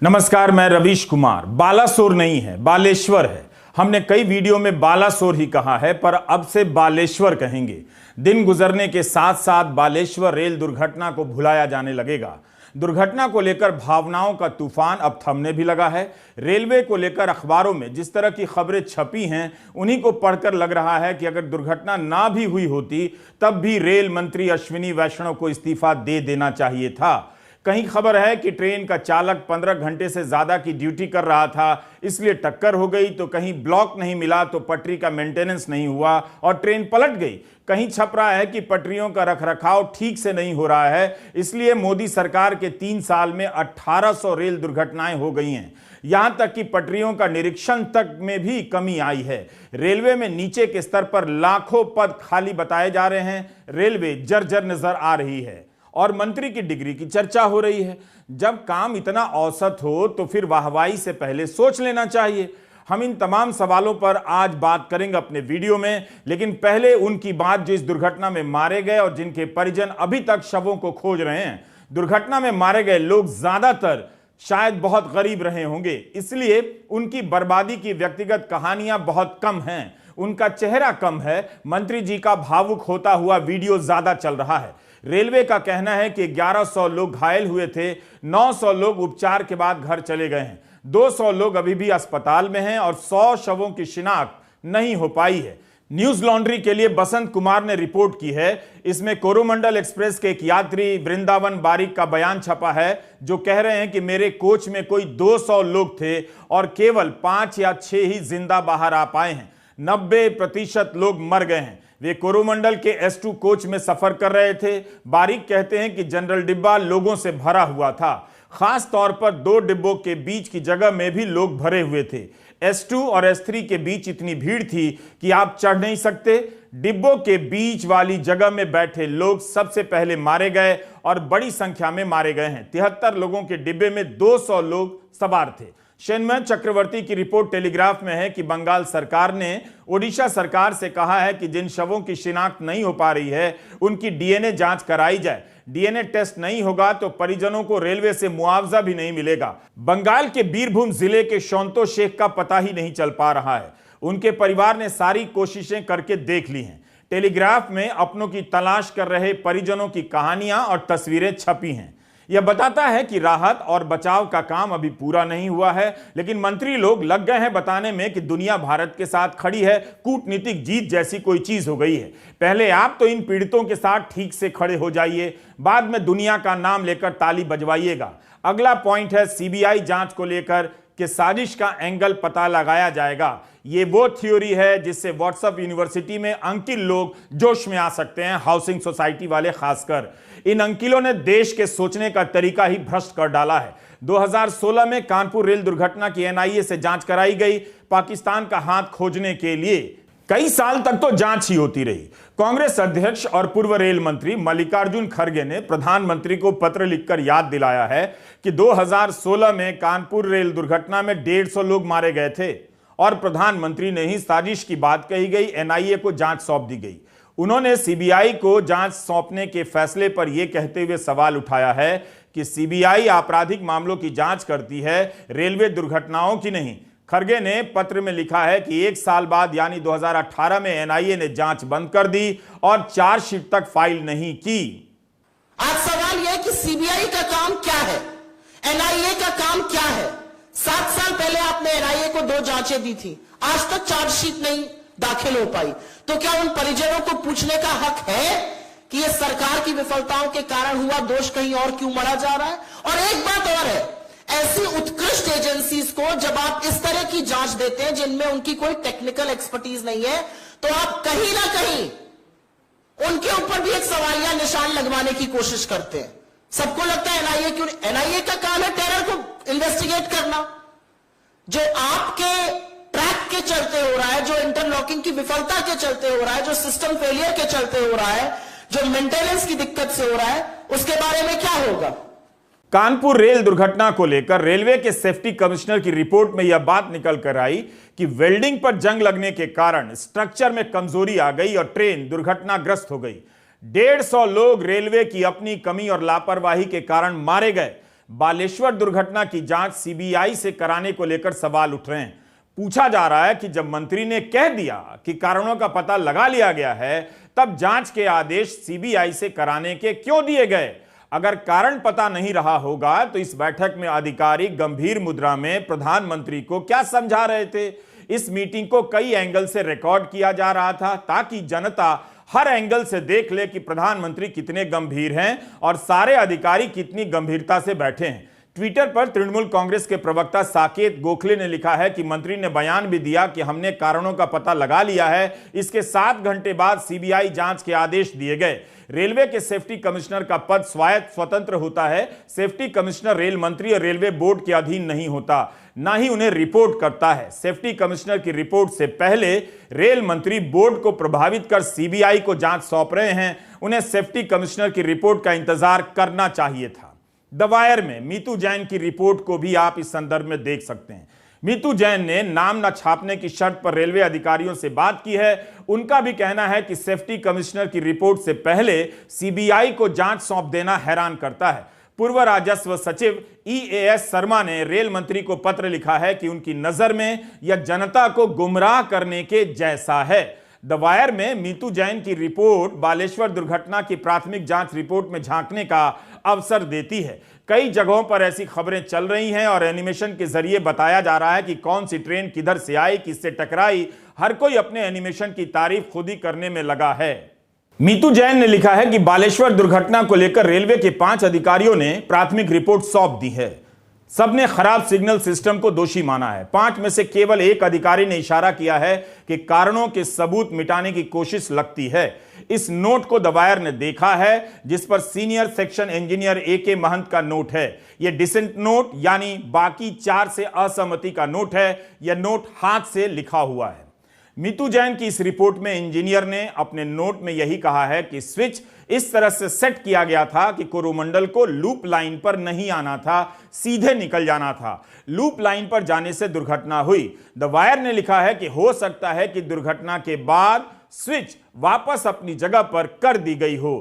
नमस्कार, मैं रवीश कुमार। बालासोर नहीं है, बालेश्वर है। हमने कई वीडियो में बालासोर ही कहा है, पर अब से बालेश्वर कहेंगे। दिन गुजरने के साथ साथ बालेश्वर रेल दुर्घटना को भुलाया जाने लगेगा। दुर्घटना को लेकर भावनाओं का तूफान अब थमने भी लगा है। रेलवे को लेकर अखबारों में जिस तरह की खबरें छपी हैं, उन्हीं को पढ़कर लग रहा है कि अगर दुर्घटना ना भी हुई होती तब भी रेल मंत्री अश्विनी वैष्णव को इस्तीफा दे देना चाहिए था। कहीं खबर है कि ट्रेन का चालक 15 घंटे से ज्यादा की ड्यूटी कर रहा था, इसलिए टक्कर हो गई। तो कहीं ब्लॉक नहीं मिला तो पटरी का मेंटेनेंस नहीं हुआ और ट्रेन पलट गई। कहीं छप रहा है कि पटरियों का रखरखाव ठीक से नहीं हो रहा है, इसलिए मोदी सरकार के 3 साल में 1800 रेल दुर्घटनाएं हो गई हैं। यहां तक कि पटरियों का निरीक्षण तक में भी कमी आई है। रेलवे में नीचे के स्तर पर लाखों पद खाली बताए जा रहे हैं। रेलवे जर्जर नजर आ रही है और मंत्री की डिग्री की चर्चा हो रही है। जब काम इतना औसत हो तो फिर वाहवाही से पहले सोच लेना चाहिए। हम इन तमाम सवालों पर आज बात करेंगे अपने वीडियो में, लेकिन पहले उनकी बात जो इस दुर्घटना में मारे गए और जिनके परिजन अभी तक शवों को खोज रहे हैं। दुर्घटना में मारे गए लोग ज्यादातर शायद बहुत गरीब रहे होंगे, इसलिए उनकी बर्बादी की व्यक्तिगत कहानियां बहुत कम हैं, उनका चेहरा कम है। मंत्री जी का भावुक होता हुआ वीडियो ज्यादा चल रहा है। रेलवे का कहना है कि 1100 लोग घायल हुए थे, 900 लोग उपचार के बाद घर चले गए हैं, 200 लोग अभी भी अस्पताल में हैं और 100 शवों की शिनाख्त नहीं हो पाई है। न्यूज लॉन्ड्री के लिए बसंत कुमार ने रिपोर्ट की है। इसमें कोरोमंडल एक्सप्रेस के एक यात्री वृंदावन बारिक का बयान छपा है, जो कह रहे हैं कि मेरे कोच में कोई 200 लोग थे और केवल 5 या 6 ही जिंदा बाहर आ पाए हैं। 90% लोग मर गए हैं। वे कोरोमंडल के S2 कोच में सफर कर रहे थे। बारिक कहते हैं कि जनरल डिब्बा लोगों से भरा हुआ था, खास तौर पर 2 डिब्बों के बीच की जगह में भी लोग भरे हुए थे। S2 और S3 के बीच इतनी भीड़ थी कि आप चढ़ नहीं सकते। डिब्बों के बीच वाली जगह में बैठे लोग सबसे पहले मारे गए और बड़ी संख्या में मारे गए हैं। 73 लोगों के डिब्बे में 200 लोग सवार थे। शेन्मय चक्रवर्ती की रिपोर्ट टेलीग्राफ में है कि बंगाल सरकार ने ओडिशा सरकार से कहा है कि जिन शवों की शिनाख्त नहीं हो पा रही है, उनकी डीएनए जांच कराई जाए। डीएनए टेस्ट नहीं होगा तो परिजनों को रेलवे से मुआवजा भी नहीं मिलेगा। बंगाल के बीरभूम जिले के शोंतो शेख का पता ही नहीं चल पा रहा है। उनके परिवार ने सारी कोशिशें करके देख ली हैं। टेलीग्राफ में अपनों की तलाश कर रहे परिजनों की कहानियां और तस्वीरें छपी हैं। यह बताता है कि राहत और बचाव का काम अभी पूरा नहीं हुआ है, लेकिन मंत्री लोग लग गए हैं बताने में कि दुनिया भारत के साथ खड़ी है, कूटनीतिक जीत जैसी कोई चीज हो गई है। पहले आप तो इन पीड़ितों के साथ ठीक से खड़े हो जाइए, बाद में दुनिया का नाम लेकर ताली बजवाइएगा। अगला पॉइंट है सीबीआई जांच को लेकर कि साजिश का एंगल पता लगाया जाएगा। ये वो थ्योरी है जिससे व्हाट्सएप यूनिवर्सिटी में अंकिल लोग जोश में आ सकते हैं, हाउसिंग सोसाइटी वाले खासकर। इन अंकिलों ने देश के सोचने का तरीका ही भ्रष्ट कर डाला है। 2016 में कानपुर रेल दुर्घटना की एनआईए से जांच कराई गई, पाकिस्तान का हाथ खोजने के लिए। कई साल तक तो जांच ही होती रही। कांग्रेस अध्यक्ष और पूर्व रेल मंत्री मल्लिकार्जुन खड़गे ने प्रधानमंत्री को पत्र लिखकर याद दिलाया है कि 2016 में कानपुर रेल दुर्घटना में 150 लोग मारे गए थे और प्रधानमंत्री ने ही साजिश की बात कही गई, एनआईए को जांच सौंप दी गई। उन्होंने सीबीआई को जांच सौंपने के फैसले पर यह कहते हुए सवाल उठाया है कि सीबीआई आपराधिक मामलों की जांच करती है, रेलवे दुर्घटनाओं की नहीं। खड़गे ने पत्र में लिखा है कि 1 साल बाद यानी 2018 में एनआईए ने जांच बंद कर दी और चार्जशीट तक फाइल नहीं की। आज सवाल यह कि सीबीआई का काम क्या है, एनआईए का काम क्या है। 7 साल पहले आपने एनआईए को 2 जांचें दी थी, आज तक चार्जशीट नहीं दाखिल हो पाई। तो क्या उन परिजनों को पूछने का हक है कि यह सरकार की विफलताओं के कारण हुआ, दोष कहीं और क्यों मढ़ा जा रहा है? और एक बात और है, ऐसी उत्कृष्ट एजेंसीज को जब आप इस तरह की जांच देते हैं जिनमें उनकी कोई टेक्निकल एक्सपर्टीज नहीं है, तो आप कहीं ना कहीं उनके ऊपर भी एक सवालिया निशान लगवाने की कोशिश करते हैं। सबको लगता है एनआईए क्यों? एनआईए का काम है टेरर को इन्वेस्टिगेट करना। जो आपके ट्रैक के चलते हो रहा है, जो इंटरलॉकिंग की विफलता के चलते हो रहा है, जो सिस्टम फेलियर के चलते हो रहा है, जो मेंटेनेंस की दिक्कत से हो रहा है, उसके बारे में क्या होगा? कानपुर रेल दुर्घटना को लेकर रेलवे के सेफ्टी कमिश्नर की रिपोर्ट में यह बात निकल कर आई कि वेल्डिंग पर जंग लगने के कारण स्ट्रक्चर में कमजोरी आ गई और ट्रेन दुर्घटनाग्रस्त हो गई। 150 लोग रेलवे की अपनी कमी और लापरवाही के कारण मारे गए। बालेश्वर दुर्घटना की जांच सीबीआई से कराने को लेकर सवाल उठ रहे हैं। पूछा जा रहा है कि जब मंत्री ने कह दिया कि कारणों का पता लगा लिया गया है, तब जांच के आदेश सीबीआई से कराने के क्यों दिए गए? अगर कारण पता नहीं रहा होगा तो इस बैठक में अधिकारी गंभीर मुद्रा में प्रधानमंत्री को क्या समझा रहे थे? इस मीटिंग को कई एंगल से रिकॉर्ड किया जा रहा था ताकि जनता हर एंगल से देख ले कि प्रधानमंत्री कितने गंभीर हैं और सारे अधिकारी कितनी गंभीरता से बैठे हैं। ट्विटर पर तृणमूल कांग्रेस के प्रवक्ता साकेत गोखले ने लिखा है कि मंत्री ने बयान भी दिया कि हमने कारणों का पता लगा लिया है। इसके 7 घंटे बाद सीबीआई जांच के आदेश दिए गए। रेलवे के सेफ्टी कमिश्नर का पद स्वायत्त स्वतंत्र होता है। सेफ्टी कमिश्नर रेल मंत्री और रेलवे बोर्ड के अधीन नहीं होता, ना ही उन्हें रिपोर्ट करता है। सेफ्टी कमिश्नर की रिपोर्ट से पहले रेल मंत्री बोर्ड को प्रभावित कर सीबीआई को जांच सौंप रहे हैं। उन्हें सेफ्टी कमिश्नर की रिपोर्ट का इंतजार करना चाहिए था। द वायर में मीतू जैन की रिपोर्ट को भी आप इस संदर्भ में देख सकते हैं। मीतू जैन ने नाम न छापने की शर्त पर रेलवे अधिकारियों से बात की है। उनका भी कहना है कि सेफ्टी कमिश्नर की रिपोर्ट से पहले सीबीआई को जांच सौंप देना हैरान करता है। पूर्व राजस्व सचिव EAS शर्मा ने रेल मंत्री को पत्र लिखा है कि उनकी नजर में यह जनता को गुमराह करने के जैसा है। द वायर में मीतू जैन की रिपोर्ट बालेश्वर दुर्घटना की प्राथमिक जांच रिपोर्ट में झांकने का अवसर देती है। कई जगहों पर ऐसी खबरें चल रही हैं और एनिमेशन के जरिए बताया जा रहा है कि कौन सी ट्रेन किधर से आई, किससे टकराई। हर कोई अपने एनिमेशन की तारीफ खुद ही करने में लगा है। मीतू जैन ने लिखा है कि बालेश्वर दुर्घटना को लेकर रेलवे के 5 अधिकारियों ने प्राथमिक रिपोर्ट सौंप दी है। सबने खराब सिग्नल सिस्टम को दोषी माना है। 5 में से केवल 1 अधिकारी ने इशारा किया है कि कारणों के सबूत मिटाने की कोशिश लगती है। इस नोट को द वायर ने देखा है, जिस पर सीनियर सेक्शन इंजीनियर AK महंत का नोट है। यह डिसेंट नोट यानी बाकी 4 से असहमति का नोट है। यह नोट हाथ से लिखा हुआ है। मीतू जैन की इस रिपोर्ट में इंजीनियर ने अपने नोट में यही कहा है कि स्विच इस तरह से सेट किया गया था कि कोरोमंडल को लूप लाइन पर नहीं आना था, सीधे निकल जाना था। लूप लाइन पर जाने से दुर्घटना हुई। द वायर ने लिखा है कि हो सकता है कि दुर्घटना के बाद स्विच वापस अपनी जगह पर कर दी गई हो।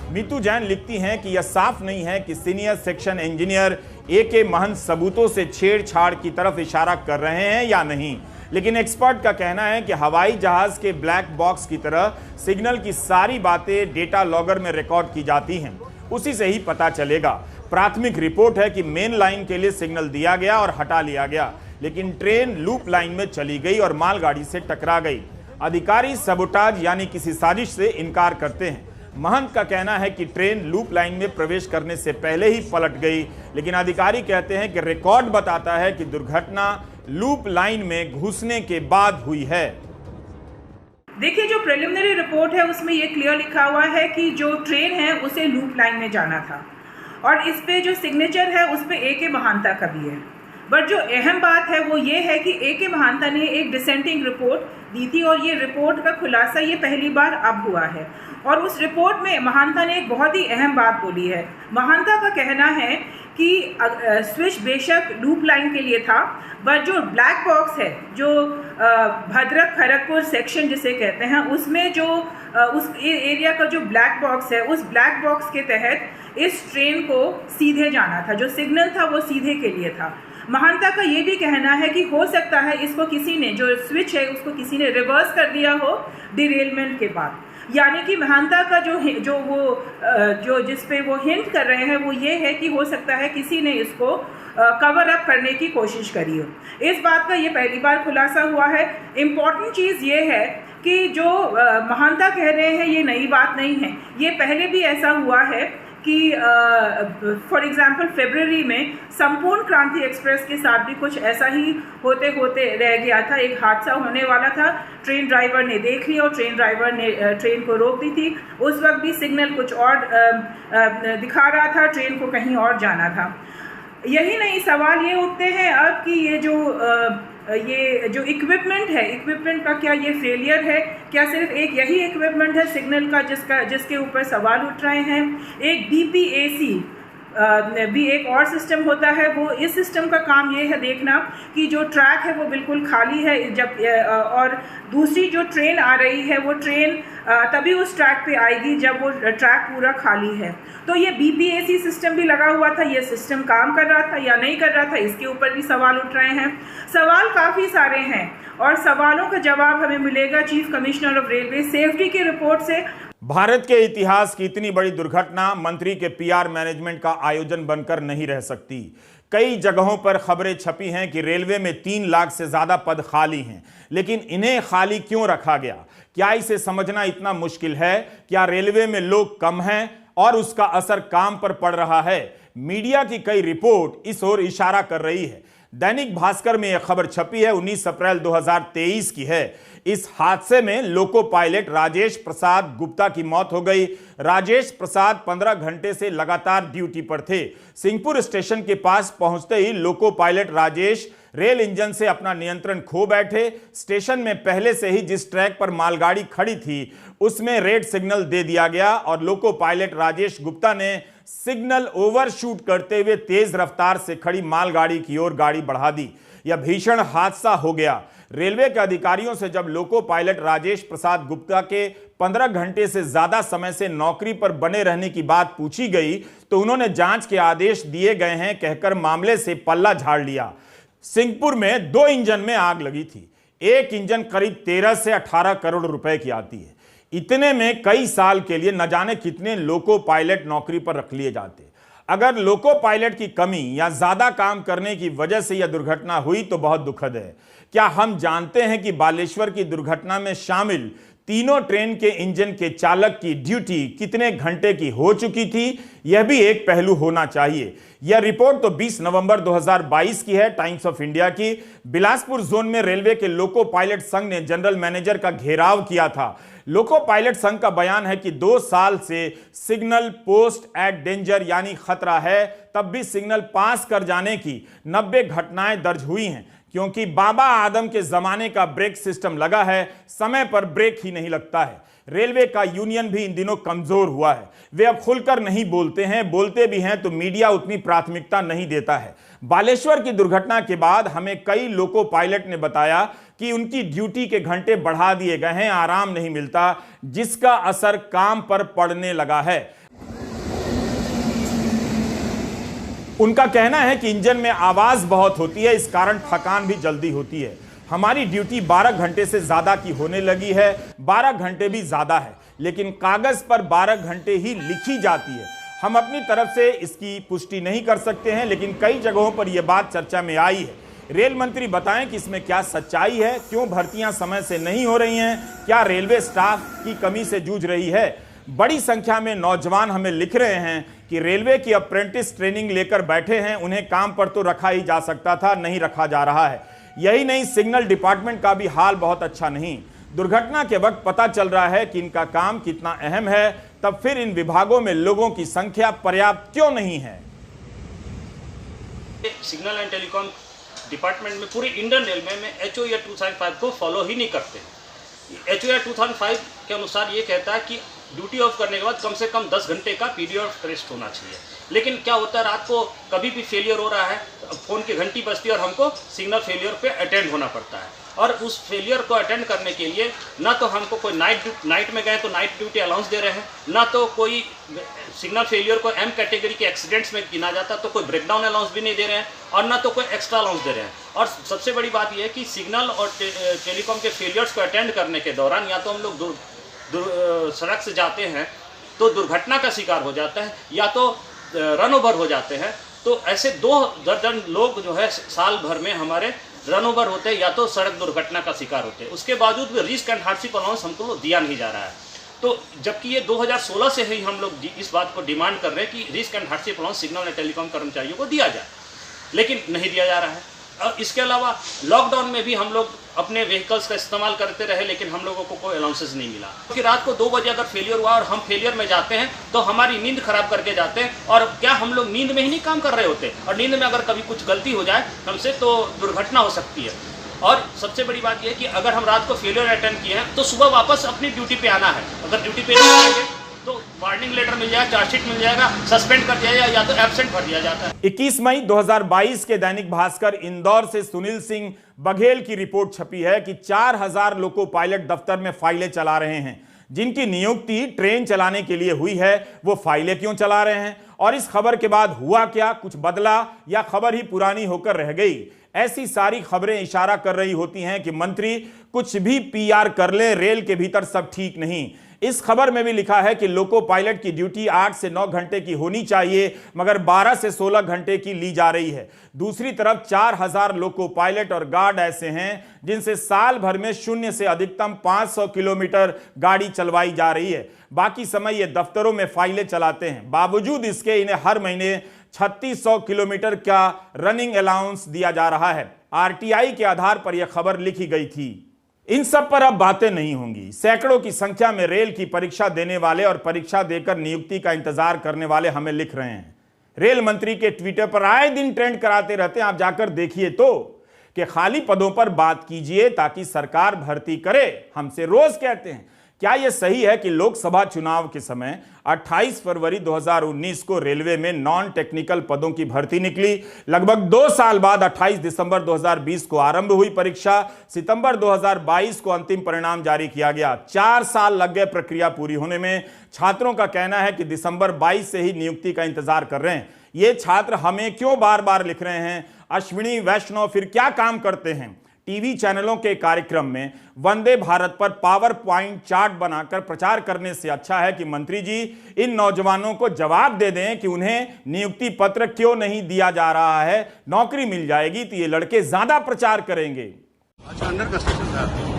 मीतू जैन लिखती हैं कि यह साफ नहीं है कि सीनियर सेक्शन इंजीनियर AK महंत सबूतों से छेड़छाड़ की तरफ इशारा कर रहे हैं या नहीं, लेकिन एक्सपर्ट का कहना है कि हवाई जहाज के ब्लैक बॉक्स की तरह सिग्नल की सारी बातें डेटा लॉगर में रिकॉर्ड की जाती हैं, उसी से ही पता चलेगा। प्राथमिक रिपोर्ट है कि मेन लाइन के लिए सिग्नल दिया गया और हटा लिया गया, लेकिन ट्रेन लूप लाइन में चली गई और मालगाड़ी से टकरा गई। अधिकारी सबोटाज यानी किसी साजिश से इनकार करते हैं। महंत का कहना है कि ट्रेन लूप लाइन में प्रवेश करने से पहले ही पलट गई, लेकिन अधिकारी कहते हैं कि रिकॉर्ड बताता है कि दुर्घटना लूप लाइन में घुसने के बाद हुई है। देखिए, जो प्रिलिमिनरी रिपोर्ट है उसमें ये क्लियर लिखा हुआ है कि जो ट्रेन है उसे लूप लाइन में जाना था और इस पे जो सिग्नेचर है उस पे AK महांता का भी है। बट जो अहम बात है वो ये है कि AK महांता ने एक डिसेंटिंग रिपोर्ट दी थी और ये रिपोर्ट का खुलासा ये पहली बार अब हुआ है और उस रिपोर्ट में महांता ने एक बहुत ही अहम बात बोली है। महांता का कहना है कि स्विच बेशक लूप लाइन के लिए था, बट जो ब्लैक बॉक्स है, जो भद्रक खड़गपुर सेक्शन जिसे कहते हैं, उसमें जो उस एरिया का जो ब्लैक बॉक्स है, उस ब्लैक बॉक्स के तहत इस ट्रेन को सीधे जाना था। जो सिग्नल था वो सीधे के लिए था। महांता का ये भी कहना है कि हो सकता है इसको किसी ने, जो स्विच है उसको किसी ने रिवर्स कर दिया हो डिरेलमेंट के बाद। यानी कि महांता का जो जिस पे वो हिंट कर रहे हैं वो ये है कि हो सकता है किसी ने इसको कवर अप करने की कोशिश करी हो। इस बात का ये पहली बार खुलासा हुआ है। इम्पॉर्टेंट चीज़ ये है कि जो महांता कह रहे हैं ये नई बात नहीं है। ये पहले भी ऐसा हुआ है कि फॉर एग्जांपल फरवरी में संपूर्ण क्रांति एक्सप्रेस के साथ भी कुछ ऐसा ही होते होते रह गया था। एक हादसा होने वाला था, ट्रेन ड्राइवर ने देख लिया और ट्रेन ड्राइवर ने ट्रेन को रोक दी थी। उस वक्त भी सिग्नल कुछ और दिखा रहा था, ट्रेन को कहीं और जाना था। यही नहीं, सवाल ये उठते हैं अब कि ये जो इक्विपमेंट है, इक्विपमेंट का क्या ये फेलियर है? क्या सिर्फ एक यही इक्विपमेंट है सिग्नल का जिसके ऊपर सवाल उठ रहे हैं? एक BPAC भी एक और सिस्टम होता है। वो इस सिस्टम का काम ये है देखना कि जो ट्रैक है वो बिल्कुल खाली है, जब और दूसरी जो ट्रेन आ रही है वो ट्रेन तभी उस ट्रैक पे आएगी जब वो ट्रैक पूरा खाली है। तो ये BPAC सिस्टम भी लगा हुआ था, ये सिस्टम काम कर रहा था या नहीं कर रहा था, इसके ऊपर भी सवाल उठ रहे हैं। सवाल काफ़ी सारे हैं और सवालों का जवाब हमें मिलेगा chief commissioner of railway safety की रिपोर्ट से। भारत के इतिहास की इतनी बड़ी दुर्घटना मंत्री के PR मैनेजमेंट का आयोजन बनकर नहीं रह सकती। कई जगहों पर खबरें छपी हैं कि रेलवे में 3 लाख से ज्यादा पद खाली हैं, लेकिन इन्हें खाली क्यों रखा गया? क्या इसे समझना इतना मुश्किल है? क्या रेलवे में लोग कम हैं और उसका असर काम पर पड़ रहा है? मीडिया की कई रिपोर्ट इस ओर इशारा कर रही है। दैनिक भास्कर में यह खबर छपी है, 19 अप्रैल 2023 की है। इस हादसे में लोको पायलट राजेश प्रसाद गुप्ता की मौत हो गई। राजेश प्रसाद 15 घंटे से लगातार ड्यूटी पर थे। सिंहपुर स्टेशन के पास पहुंचते ही loco pilot Rajesh rail engine से अपना नियंत्रण खो बैठे। स्टेशन में पहले से ही जिस ट्रैक पर मालगाड़ी खड़ी थी उसमें रेड सिग्नल दे दिया गया और लोको पायलट राजेश गुप्ता ने सिग्नल ओवरशूट करते हुए तेज रफ्तार से खड़ी मालगाड़ी की ओर गाड़ी बढ़ा दी। यह भीषण हादसा हो गया। रेलवे के अधिकारियों से जब लोको पायलट राजेश प्रसाद गुप्ता के 15 घंटे से ज्यादा समय से नौकरी पर बने रहने की बात पूछी गई तो उन्होंने जांच के आदेश दिए गए हैं कहकर मामले से पल्ला झाड़ लिया। सिंहपुर में 2 इंजन में आग लगी थी। एक इंजन करीब 13 से 18 करोड़ रुपए की आती है। इतने में कई साल के लिए न जाने कितने लोको पायलट नौकरी पर रख लिए जाते। अगर लोको पायलट की कमी या ज्यादा काम करने की वजह से यह दुर्घटना हुई तो बहुत दुखद है। क्या हम जानते हैं कि बालेश्वर की दुर्घटना में शामिल तीनों ट्रेन के इंजन के चालक की ड्यूटी कितने घंटे की हो चुकी थी? यह भी एक पहलू होना चाहिए। यह रिपोर्ट तो 20 नवंबर 2022 की है, टाइम्स ऑफ इंडिया की। बिलासपुर जोन में रेलवे के लोको पायलट संघ ने जनरल मैनेजर का घेराव किया था। लोको पायलट संघ का बयान है कि 2 साल से सिग्नल पोस्ट एट डेंजर यानी खतरा है, तब भी सिग्नल पास कर जाने की 90 घटनाएं दर्ज हुई हैं। क्योंकि बाबा आदम के जमाने का ब्रेक सिस्टम लगा है, समय पर ब्रेक ही नहीं लगता है। रेलवे का यूनियन भी इन दिनों कमजोर हुआ है। वे अब खुलकर नहीं बोलते हैं, बोलते भी हैं तो मीडिया उतनी प्राथमिकता नहीं देता है। बालेश्वर की दुर्घटना के बाद हमें कई लोको पायलट ने बताया कि उनकी ड्यूटी के घंटे बढ़ा दिए गए हैं, आराम नहीं मिलता, जिसका असर काम पर पड़ने लगा है। उनका कहना है कि इंजन में आवाज बहुत होती है, इस कारण थकान भी जल्दी होती है। हमारी ड्यूटी 12 घंटे से ज्यादा की होने लगी है, 12 घंटे भी ज्यादा है, लेकिन कागज पर 12 घंटे ही लिखी जाती है। हम अपनी तरफ से इसकी पुष्टि नहीं कर सकते हैं, लेकिन कई जगहों पर यह बात चर्चा में आई है। रेल मंत्री बताएं कि इसमें क्या सच्चाई है, क्यों भर्तियां समय से नहीं हो रही हैं, क्या रेलवे स्टाफ की कमी से जूझ रही है। बड़ी संख्या में नौजवान हमें लिख रहे हैं कि रेलवे की अप्रेंटिस ट्रेनिंग लेकर बैठे हैं, उन्हें काम पर तो रखा ही जा सकता था, नहीं रखा जा रहा है। यही नहीं, सिग्नल डिपार्टमेंट का भी हाल बहुत अच्छा नहीं। दुर्घटना के वक्त पता चल रहा है कि इनका काम कितना अहम है, तब फिर इन विभागों में लोगों की संख्या पर्याप्त क्यों नहीं है। सिग्नल एंड टेलीकॉम डिपार्टमेंट में पूरे इंडियन रेलवे में HOA 2005 को फॉलो ही नहीं करते। HOA 2005 के अनुसार ये कहता है कि ड्यूटी ऑफ करने के बाद कम से कम 10 घंटे का पीरियड ऑफ रेस्ट होना चाहिए। लेकिन क्या होता है, रात को कभी भी फेलियर हो रहा है, फ़ोन की घंटी बजती है और हमको सिग्नल फेलियर पे अटेंड होना पड़ता है। और उस फेलियर को अटेंड करने के लिए ना तो हमको कोई नाइट में गए तो नाइट ड्यूटी अलाउंस दे रहे हैं, ना तो कोई सिग्नल फेलियर को M कैटेगरी के एक्सीडेंट्स में गिना जाता तो कोई ब्रेकडाउन अलाउंस भी नहीं दे रहे हैं, और ना तो कोई एक्स्ट्रा अलाउंस दे रहे हैं। और सबसे बड़ी बात यह है कि सिग्नल और टेलीकॉम के फेलियर्स को अटेंड करने के दौरान या तो हम लोग सड़क से जाते हैं तो दुर्घटना का शिकार हो जाता है, या तो रन ओवर हो जाते हैं। तो ऐसे 2 दर्जन लोग जो है साल भर में हमारे रन ओवर होते हैं या तो सड़क दुर्घटना का शिकार होते हैं। उसके बावजूद भी रिस्क एंड हार्डशिप अलाउंस हमको दिया नहीं जा रहा है। तो जबकि ये 2016 से ही हम लोग इस बात को डिमांड कर रहे हैं कि risk and hardship allowance signal and telecom कर्मचारियों को दिया जाए, लेकिन नहीं दिया जा रहा है। और इसके अलावा लॉकडाउन में भी हम लोग अपने व्हीकल्स का इस्तेमाल करते रहे, लेकिन हम लोगों को कोई अलाउंसेस नहीं मिला। क्योंकि रात को 2 बजे अगर फेलियर हुआ और हम फेलियर में जाते हैं तो हमारी नींद खराब करके जाते हैं। और क्या हम लोग नींद में ही नहीं काम कर रहे होते, और नींद में अगर कभी कुछ गलती हो जाए हमसे तो दुर्घटना हो सकती है। और सबसे बड़ी बात यह है कि अगर हम रात को फेलियर अटेंड किए हैं तो सुबह वापस अपनी ड्यूटी पे आना है। अगर ड्यूटी पे नहीं आएंगे तो वार्निंग वार्निंग लेटर मिल जाएगा, चार्जशीट मिल जाएगा, सस्पेंड कर दिया जाएगा या तो एब्सेंट कर दिया जाता है। 21 मई 2022 के दैनिक भास्कर इंदौर से सुनील सिंह बघेल की रिपोर्ट छपी है कि 4000 लोको पायलट दफ्तर में फाइलें चला रहे हैं। जिनकी नियुक्ति ट्रेन चलाने के लिए हुई है वो फाइलें क्यों चला रहे हैं, और इस खबर के बाद हुआ क्या, कुछ बदला या खबर ही पुरानी होकर रह गई। ऐसी सारी खबरें इशारा कर रही होती हैं कि मंत्री कुछ भी पीआर कर ले, रेल के भीतर सब ठीक नहीं। इस खबर में भी लिखा है कि लोको पायलट की ड्यूटी 8 से 9 घंटे की होनी चाहिए, मगर 12 से 16 घंटे की ली जा रही है। दूसरी तरफ 4000 लोको पायलट और गार्ड ऐसे हैं जिनसे साल भर में 0 से अधिकतम 500 किलोमीटर गाड़ी चलवाई जा रही है। बाकी समय ये दफ्तरों में फाइलें चलाते हैं। बावजूद इसके इन्हें हर महीने 3600 किलोमीटर का रनिंग अलाउंस दिया जा रहा है। आरटीआई के आधार पर यह खबर लिखी गई थी। इन सब पर अब बातें नहीं होंगी। सैकड़ों की संख्या में रेल की परीक्षा देने वाले और परीक्षा देकर नियुक्ति का इंतजार करने वाले हमें लिख रहे हैं। रेल मंत्री के ट्विटर पर आए दिन ट्रेंड कराते रहते हैं, आप जाकर देखिए तो, कि खाली पदों पर बात कीजिए ताकि सरकार भर्ती करे। हमसे रोज कहते हैं। क्या यह सही है कि लोकसभा चुनाव के समय 28 फरवरी 2019 को रेलवे में नॉन टेक्निकल पदों की भर्ती निकली? लगभग 2 साल बाद 28 दिसंबर 2020 को आरंभ हुई परीक्षा। सितंबर 2022 को अंतिम परिणाम जारी किया गया। 4 साल लग गए प्रक्रिया पूरी होने में। छात्रों का कहना है कि दिसंबर 22 से ही नियुक्ति का इंतजार कर रहे हैं। ये छात्र हमें क्यों बार बार लिख रहे हैं? अश्विनी वैष्णव फिर क्या काम करते हैं? टीवी चैनलों के कार्यक्रम में वंदे भारत पर पावर पॉइंट चार्ट बनाकर प्रचार करने से अच्छा है कि मंत्री जी इन नौजवानों को जवाब दे दें कि उन्हें नियुक्ति पत्र क्यों नहीं दिया जा रहा है। नौकरी मिल जाएगी तो ये लड़के ज्यादा प्रचार करेंगे। अच्छा, अंडर कंस्ट्रक्शन था।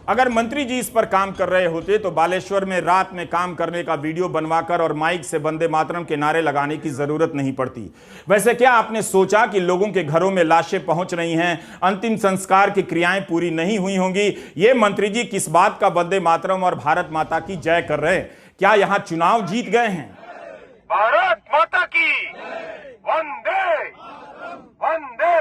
अगर मंत्री जी इस पर काम कर रहे होते तो बालेश्वर में रात में काम करने का वीडियो बनवाकर और माइक से वंदे मातरम के नारे लगाने की जरूरत नहीं पड़ती। वैसे क्या आपने सोचा कि लोगों के घरों में लाशें पहुंच रही हैं, अंतिम संस्कार की क्रियाएं पूरी नहीं हुई होंगी? ये मंत्री जी किस बात का वंदे मातरम और भारत माता की जय कर रहे हैं? क्या यहां चुनाव जीत गए हैं? भारत माता की वंदे वंदे।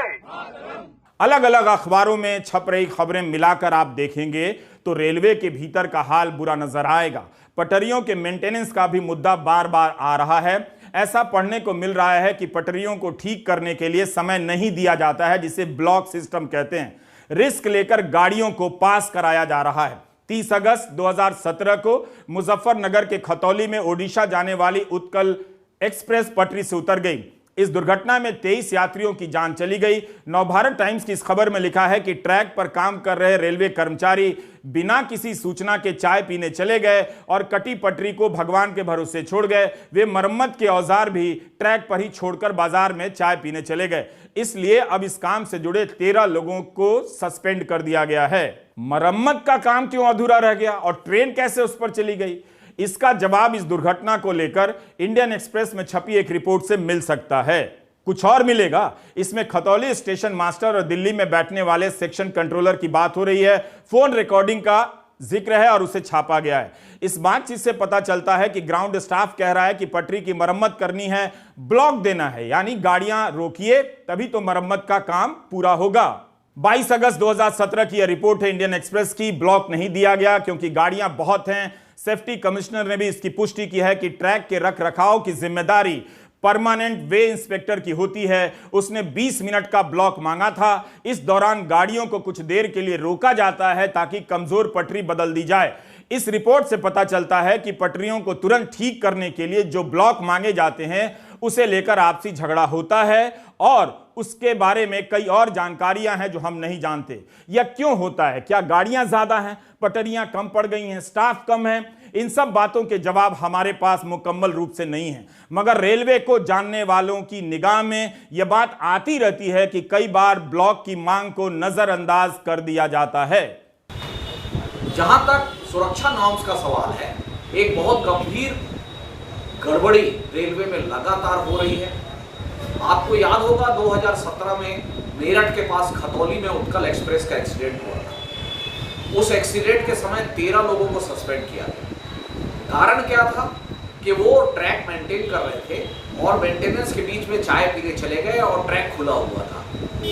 अलग अलग अखबारों में छप रही खबरें मिलाकर आप देखेंगे तो रेलवे के भीतर का हाल बुरा नजर आएगा। पटरियों के मेंटेनेंस का भी मुद्दा बार बार आ रहा है। ऐसा पढ़ने को मिल रहा है कि पटरियों को ठीक करने के लिए समय नहीं दिया जाता है, जिसे ब्लॉक सिस्टम कहते हैं। रिस्क लेकर गाड़ियों को पास कराया जा रहा है। 30 अगस्त 2017 को मुजफ्फरनगर के खतौली में ओडिशा जाने वाली उत्कल एक्सप्रेस पटरी से उतर गई। इस दुर्घटना में 23 यात्रियों की जान चली गई। नवभारत टाइम्स की इस खबर में लिखा है कि ट्रैक पर काम कर रहे रेलवे कर्मचारी बिना किसी सूचना के चाय पीने चले गए और कटी पटरी को भगवान के भरोसे छोड़ गए। वे मरम्मत के औजार भी ट्रैक पर ही छोड़कर बाजार में चाय पीने चले गए। इसलिए अब इस काम से जुड़े 13 लोगों को सस्पेंड कर दिया गया है। मरम्मत का काम क्यों अधूरा रह गया और ट्रेन कैसे उस पर चली गई? इसका जवाब इस दुर्घटना को लेकर इंडियन एक्सप्रेस में छपी एक रिपोर्ट से मिल सकता है। कुछ और मिलेगा। इसमें खतौली स्टेशन मास्टर और दिल्ली में बैठने वाले सेक्शन कंट्रोलर की बात हो रही है। फोन रिकॉर्डिंग का जिक्र है और उसे छापा गया है। इस बातचीत से पता चलता है कि ग्राउंड स्टाफ कह रहा है कि पटरी की मरम्मत करनी है, ब्लॉक देना है, यानी गाड़ियां रोकिए तभी तो मरम्मत का काम पूरा होगा। 22 अगस्त 2017 की यह रिपोर्ट है इंडियन एक्सप्रेस की। ब्लॉक नहीं दिया गया क्योंकि गाड़ियां बहुत हैं। सेफ्टी कमिश्नर ने भी इसकी पुष्टि की है कि ट्रैक के रख रखाव की जिम्मेदारी परमानेंट वे इंस्पेक्टर की होती है। उसने 20 मिनट का ब्लॉक मांगा था। इस दौरान गाड़ियों को कुछ देर के लिए रोका जाता है ताकि कमजोर पटरी बदल दी जाए। इस रिपोर्ट से पता चलता है कि पटरियों को तुरंत ठीक करने के लिए जो ब्लॉक मांगे जाते हैं उसे लेकर आपसी झगड़ा होता है और उसके बारे में कई और जानकारियां हैं जो हम नहीं जानते। यह क्यों होता है? क्या गाड़ियां ज्यादा हैं, पटरियां कम पड़ गई हैं, स्टाफ कम है? इन सब बातों के जवाब हमारे पास मुकम्मल रूप से नहीं है, मगर रेलवे को जानने वालों की निगाह में यह बात आती रहती है कि कई बार ब्लॉक की मांग को नजरअंदाज कर दिया जाता है। जहां तक सुरक्षा नॉर्म्स का सवाल है, एक बहुत गंभीर गड़बड़ी रेलवे में लगातार हो रही है। आपको याद होगा 2017 में मेरठ के पास खतौली में उत्कल एक्सप्रेस का एक्सीडेंट हुआ था। उस एक्सीडेंट के समय 13 लोगों को सस्पेंड किया गया। कारण क्या था कि वो ट्रैक मेंटेन कर रहे थे और मेंटेनेंस के बीच में चाय पीने चले गए और ट्रैक खुला हुआ था।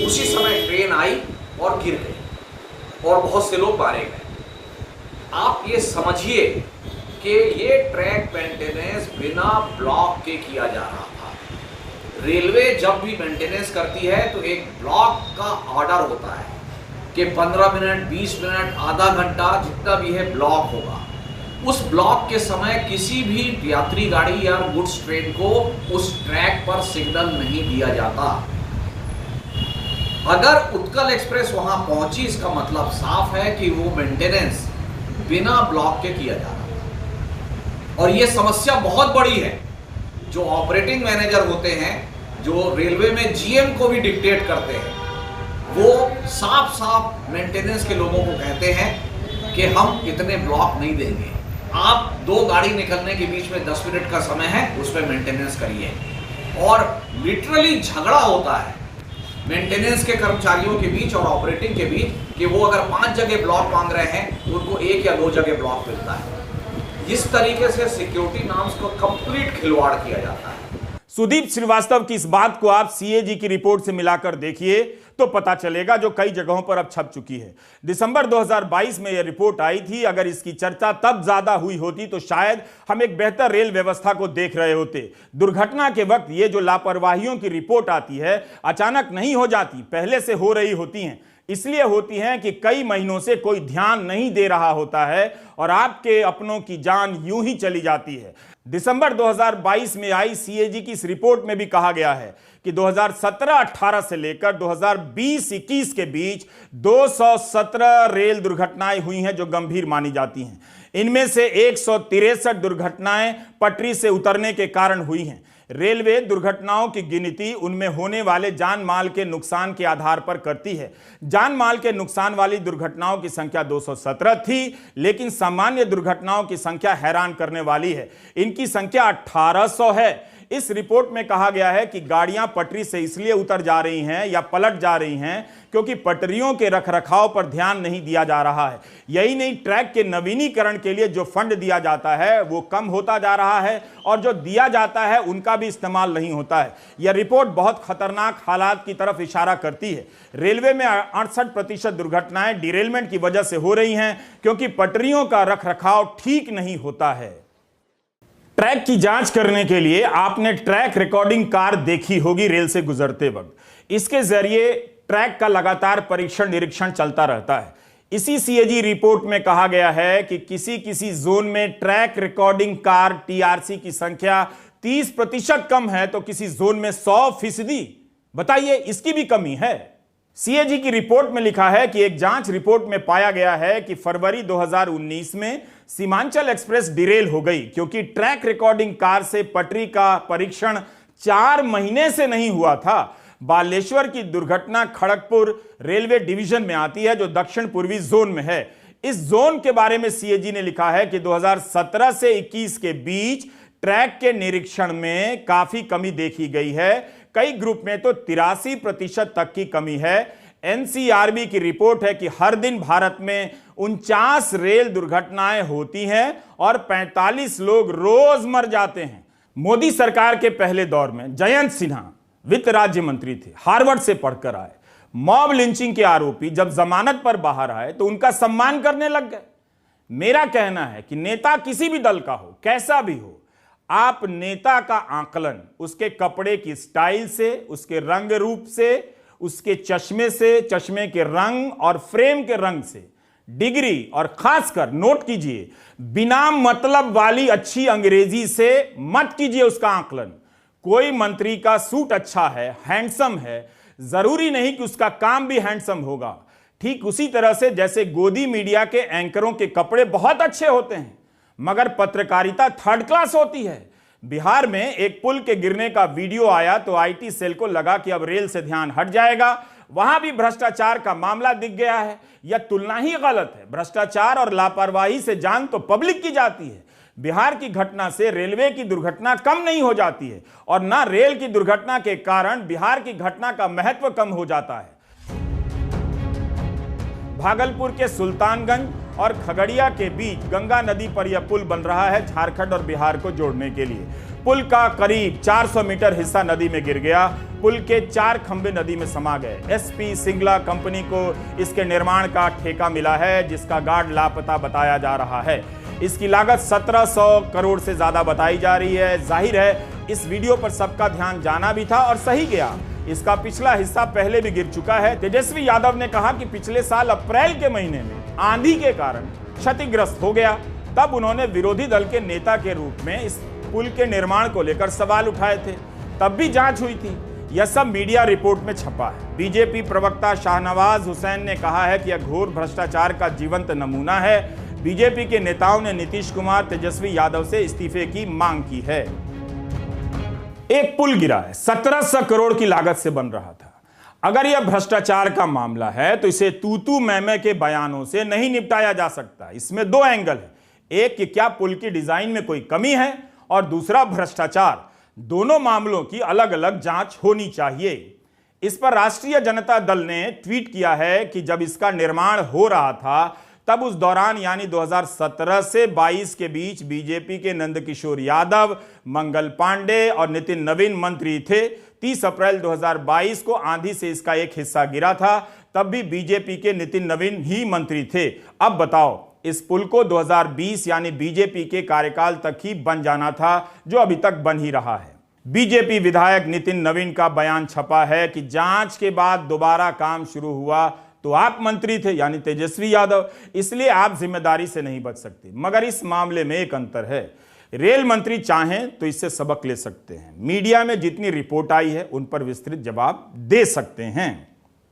उसी समय ट्रेन आई और गिर गई और बहुत से लोग मारे गए। आप ये समझिए कि ये ट्रैक मेंटेनेंस बिना ब्लॉक के किया जा रहा था। रेलवे जब भी मेंटेनेंस करती है तो एक ब्लॉक का ऑर्डर होता है कि 15 मिनट, 20 मिनट, आधा घंटा, जितना भी है ब्लॉक होगा। उस ब्लॉक के समय किसी भी यात्री गाड़ी या गुड्स ट्रेन को उस ट्रैक पर सिग्नल नहीं दिया जाता। अगर उत्कल एक्सप्रेस वहां पहुंची, इसका मतलब साफ है कि वो मेंटेनेंस बिना ब्लॉक के किया जा रहा है। और ये समस्या बहुत बड़ी है। जो ऑपरेटिंग मैनेजर होते हैं, जो रेलवे में जीएम को भी डिक्टेट करते हैं, वो साफ साफ मेंटेनेंस के लोगों को कहते हैं कि हम इतने ब्लॉक नहीं देंगे, आप 2 गाड़ी निकलने के बीच में 10 मिनट का समय है, उसमें मेंटेनेंस करिए। और लिटरली झगड़ा होता है मेंटेनेंस के कर्मचारियों के बीच और ऑपरेटिंग के बीच कि वो अगर 5 जगह ब्लॉक मांग रहे हैं तो उनको 1 या 2 जगह ब्लॉक मिलता है। इस तरीके से सिक्योरिटी नॉर्म्स को कंप्लीट खिलवाड़ किया जाता है। सुदीप श्रीवास्तव की इस बात को आप सीएजी की रिपोर्ट से मिलाकर देखिए तो पता चलेगा, जो कई जगहों पर अब छप चुकी है। दिसंबर 2022 में यह रिपोर्ट आई थी। अगर इसकी चर्चा तब ज्यादा हुई होती तो शायद हम एक बेहतर रेल व्यवस्था को देख रहे होते। दुर्घटना के वक्त ये जो लापरवाहियों की रिपोर्ट आती है, अचानक नहीं हो जाती, पहले से हो रही होती हैं। इसलिए होती हैं कि कई महीनों से कोई ध्यान नहीं दे रहा होता है और आपके अपनों की जान यूं ही चली जाती है। दिसंबर 2022 में आई सीएजी की इस रिपोर्ट में भी कहा गया है कि 2017-18 से लेकर 2020-21 के बीच 217 रेल दुर्घटनाएं हुई हैं जो गंभीर मानी जाती हैं। इनमें से 163 दुर्घटनाएं पटरी से उतरने के कारण हुई हैं। रेलवे दुर्घटनाओं की गिनती उनमें होने वाले जान माल के नुकसान के आधार पर करती है। जान माल के नुकसान वाली दुर्घटनाओं की संख्या 217 थी, लेकिन सामान्य दुर्घटनाओं की संख्या हैरान करने वाली है। इनकी संख्या 1800 है। इस रिपोर्ट में कहा गया है कि गाड़ियां पटरी से इसलिए उतर जा रही हैं या पलट जा रही हैं क्योंकि पटरियों के रखरखाव पर ध्यान नहीं दिया जा रहा है। यही नहीं, ट्रैक के नवीनीकरण के लिए जो फंड दिया जाता है वो कम होता जा रहा है और जो दिया जाता है उनका भी इस्तेमाल नहीं होता है। यह रिपोर्ट बहुत खतरनाक हालात की तरफ इशारा करती है। रेलवे में 68% दुर्घटनाएं डिरेलमेंट की वजह से हो रही हैं क्योंकि पटरियों का रखरखाव ठीक नहीं होता है। ट्रैक की जांच करने के लिए आपने ट्रैक रिकॉर्डिंग कार देखी होगी रेल से गुजरते वक्त। इसके जरिए ट्रैक का लगातार परीक्षण निरीक्षण चलता रहता है। इसी सीएजी रिपोर्ट में कहा गया है कि किसी जोन में ट्रैक रिकॉर्डिंग कार टीआरसी की संख्या 30% कम है तो किसी जोन में 100%। बताइए, इसकी भी कमी है। सीएजी की रिपोर्ट में लिखा है कि एक जांच रिपोर्ट में पाया गया है कि फरवरी 2019 में सीमांचल एक्सप्रेस डिरेल हो गई क्योंकि ट्रैक रिकॉर्डिंग कार से पटरी का परीक्षण 4 महीने से नहीं हुआ था। बालेश्वर की दुर्घटना खड़गपुर रेलवे डिवीजन में आती है जो दक्षिण पूर्वी जोन में है। इस जोन के बारे में सीएजी ने लिखा है कि 2017 से 21 के बीच ट्रैक के निरीक्षण में काफी कमी देखी गई है। कई ग्रुप में तो 83% तक की कमी है। एनसीआरबी की रिपोर्ट है कि हर दिन भारत में 49 रेल दुर्घटनाएं होती हैं और 45 लोग रोज मर जाते हैं। मोदी सरकार के पहले दौर में जयंत सिन्हा वित्त राज्य मंत्री थे, हार्वर्ड से पढ़कर आए। मॉब लिंचिंग के आरोपी जब जमानत पर बाहर आए तो उनका सम्मान करने लग गए। मेरा कहना है कि नेता किसी भी दल का हो, कैसा भी हो, आप नेता का आकलन उसके कपड़े की स्टाइल से, उसके रंग रूप से, उसके चश्मे से, चश्मे के रंग और फ्रेम के रंग से, डिग्री और खासकर नोट कीजिए, बिना मतलब वाली अच्छी अंग्रेजी से मत कीजिए उसका आकलन। कोई मंत्री का सूट अच्छा है, हैंडसम है, जरूरी नहीं कि उसका काम भी हैंडसम होगा। ठीक उसी तरह से जैसे गोदी मीडिया के एंकरों के कपड़े बहुत अच्छे होते हैं मगर पत्रकारिता 3rd क्लास होती है। बिहार में एक पुल के गिरने का वीडियो आया तो आईटी सेल को लगा कि अब रेल से ध्यान हट जाएगा। वहां भी भ्रष्टाचार का मामला दिख गया है। यह तुलना ही गलत है। भ्रष्टाचार और लापरवाही से जान तो पब्लिक की जाती है। बिहार की घटना से रेलवे की दुर्घटना कम नहीं हो जाती है और ना रेल की दुर्घटना के कारण बिहार की घटना का महत्व कम हो जाता है। भागलपुर के सुल्तानगंज और खगड़िया के बीच गंगा नदी पर यह पुल बन रहा है झारखंड और बिहार को जोड़ने के लिए। पुल का करीब 400 मीटर हिस्सा नदी में गिर गया। पुल के 4 खंभे नदी में समा गए। एसपी सिंगला कंपनी को इसके निर्माण का ठेका मिला है जिसका गार्ड लापता बताया जा रहा है। इसकी लागत 1700 करोड़ से ज्यादा बताई जा रही है। जाहिर है इस वीडियो पर सबका ध्यान जाना भी था और सही गया। इसका पिछला हिस्सा पहले भी गिर चुका है। तेजस्वी यादव ने कहा कि पिछले साल अप्रैल के महीने में आंधी के कारण क्षतिग्रस्त हो गया। तब उन्होंने विरोधी दल के नेता के रूप में इस पुल के निर्माण को लेकर सवाल उठाए थे। तब भी जांच हुई थी। यह सब मीडिया रिपोर्ट में छपा है। बीजेपी प्रवक्ता शाहनवाज हुसैन ने कहा है कि यह घोर भ्रष्टाचार का जीवंत नमूना है। बीजेपी के नेताओं ने नीतीश कुमार, तेजस्वी यादव से इस्तीफे की मांग की है। एक पुल गिरा है, 1700 करोड़ की लागत से बन रहा था। अगर यह भ्रष्टाचार का मामला है तो इसे तू मैं के बयानों से नहीं निपटाया जा सकता। इसमें दो एंगल है, एक कि क्या पुल की डिजाइन में कोई कमी है और दूसरा भ्रष्टाचार। दोनों मामलों की अलग अलग जांच होनी चाहिए। इस पर राष्ट्रीय जनता दल ने ट्वीट किया है कि जब इसका निर्माण हो रहा था तब उस दौरान यानी 2017 से 22 के बीच बीजेपी के नंदकिशोर यादव, मंगल पांडे और नितिन नवीन मंत्री थे। 30 अप्रैल 2022 को आंधी से इसका एक हिस्सा गिरा था। तब भी बीजेपी के नितिन नवीन ही मंत्री थे। अब बताओ, इस पुल को 2020 यानी बीजेपी के कार्यकाल तक ही बन जाना था, जो अभी तक बन ही रहा है। बीजेपी विधायक नितिन नवीन का बयान छपा है कि जांच के बाद दोबारा काम शुरू हुआ तो आप मंत्री थे यानी तेजस्वी यादव, इसलिए आप जिम्मेदारी से नहीं बच सकते। मगर इस मामले में एक अंतर है, रेल मंत्री चाहें तो इससे सबक ले सकते हैं। मीडिया में जितनी रिपोर्ट आई है उन पर विस्तृत जवाब दे सकते हैं।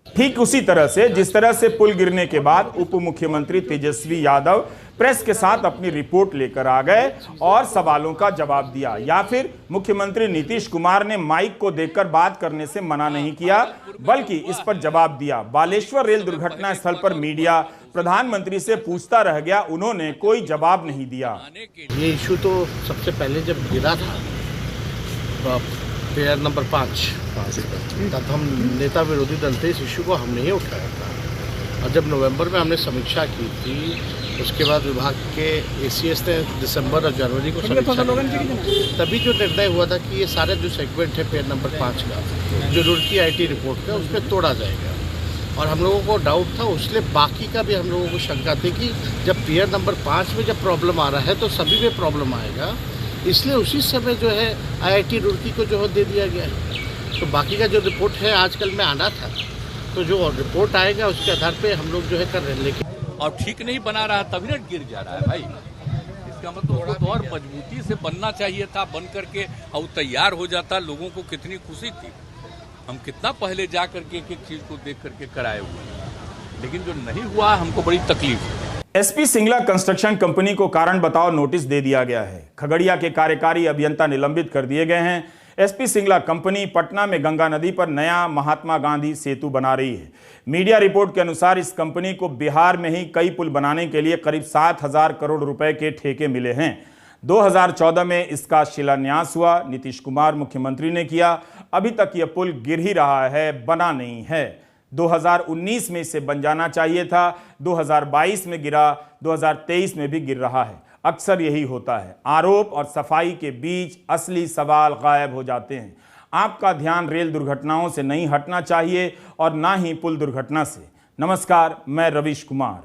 ठीक उसी तरह से जिस तरह से पुल गिरने के बाद उप मुख्यमंत्री तेजस्वी यादव प्रेस के साथ अपनी रिपोर्ट लेकर आ गए और सवालों का जवाब दिया, या फिर मुख्यमंत्री नीतीश कुमार ने माइक को देखकर बात करने से मना नहीं किया बल्कि इस पर जवाब दिया। बालेश्वर रेल दुर्घटना स्थल पर मीडिया प्रधानमंत्री से पूछता रह गया, उन्होंने कोई जवाब नहीं दिया। ये इशू तो सबसे पहले जब गिरा था पेयर नंबर 5 तब हम नेता विरोधी दल थे, इस इशू को हमने ही उठाया था। और जब नवंबर में हमने समीक्षा की थी, उसके बाद विभाग के एसीएस ने दिसंबर और जनवरी को समीक्षा की, तभी जो निर्णय हुआ था कि ये सारे जो सेगमेंट है पेयर नंबर 5 का जो रुड़की आईटी रिपोर्ट का, उसमें तोड़ा जाएगा। और हम लोगों को डाउट था, उसलिए बाकी का भी हम लोगों को शंका थी कि जब पेयर नंबर 5 में जब प्रॉब्लम आ रहा है तो सभी में प्रॉब्लम आएगा, इसलिए उसी समय जो है आईआईटी रुड़की को जो है दे दिया गया है। तो बाकी का जो रिपोर्ट है आजकल में आना था, तो जो रिपोर्ट आएगा उसके आधार पे हम लोग जो है कर रहे हैं। लेकिन और ठीक नहीं बना रहा तभी ना गिर जा रहा है भाई। इसका मतलब तो और मजबूती से बनना चाहिए था, बन करके और तैयार हो जाता, लोगों को कितनी खुशी थी। हम कितना पहले जा करके एक एक चीज को देख करके कराए हुए, लेकिन जो नहीं हुआ हमको बड़ी तकलीफ है। एसपी सिंगला कंस्ट्रक्शन कंपनी को कारण बताओ नोटिस दे दिया गया है। खगड़िया के कार्यकारी अभियंता निलंबित कर दिए गए हैं। एसपी सिंगला कंपनी पटना में गंगा नदी पर नया महात्मा गांधी सेतु बना रही है। मीडिया रिपोर्ट के अनुसार इस कंपनी को बिहार में ही कई पुल बनाने के लिए करीब 7,000 करोड़ रुपए के ठेके मिले हैं। 2014 में इसका शिलान्यास हुआ, नीतीश कुमार मुख्यमंत्री ने किया। अभी तक यह पुल गिर ही रहा है, बना नहीं है। 2019 में इसे बन जाना चाहिए था, 2022 में गिरा, 2023 में भी गिर रहा है। अक्सर यही होता है, आरोप और सफाई के बीच असली सवाल गायब हो जाते हैं। आपका ध्यान रेल दुर्घटनाओं से नहीं हटना चाहिए और ना ही पुल दुर्घटना से। नमस्कार, मैं रवीश कुमार।